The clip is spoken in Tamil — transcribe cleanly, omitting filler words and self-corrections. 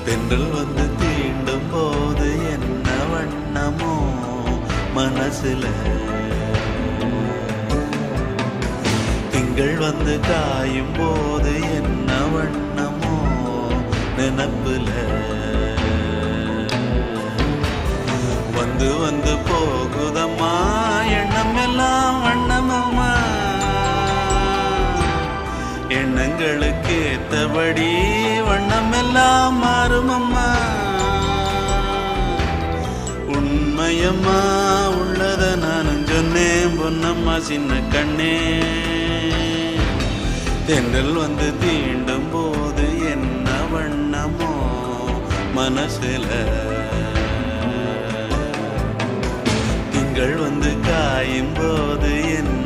தென்றல் வந்து தீண்டும் போது என்ன வண்ணமோ மனசுல, திங்கள் வந்து காயும் போது என்ன வண்ணமோ நினப்புல, வந்து வந்து போகுதம்மா எண்ணம் எல்லாம் வண்ணமம்மா, எண்ணங்களுக்கு ஏத்தபடி வண்ணம் எல்லாம் மாறுமம்மா. உண்மையம்மா உள்ளத நானும் சொன்னேன் பொன்னம்மா சின்ன கண்ணே, தென்றல் வந்து தீண்டும் போது என்ன வண்ணமோ மனசுல, திங்கள் வந்து காயும் போது என்ன